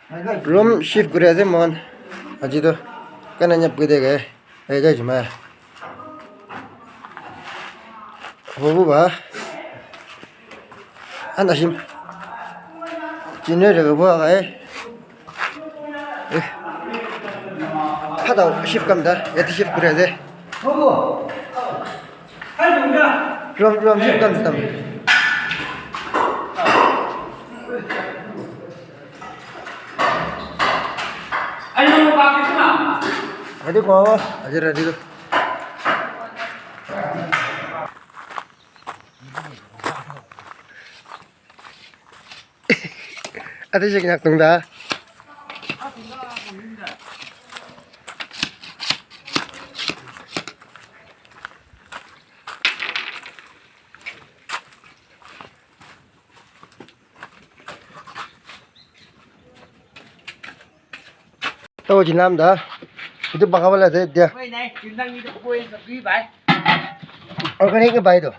room shift करे थे मन अजी तो कने न्यप के दे गए ए जाय जुमा हो बा 안다심 진내려가 봐 하다 shift 갑니다 예트 shift 그래야 돼 보고 할 동작 럼 shift 갑니다 아니 바뀌었나 어디 고 아저라 어디로 아저씨 그냥 동다 tôi chỉ làm đó itu bakal là thế dia quay này chúng đang đi được quay tập đi vậy organic cái bài đó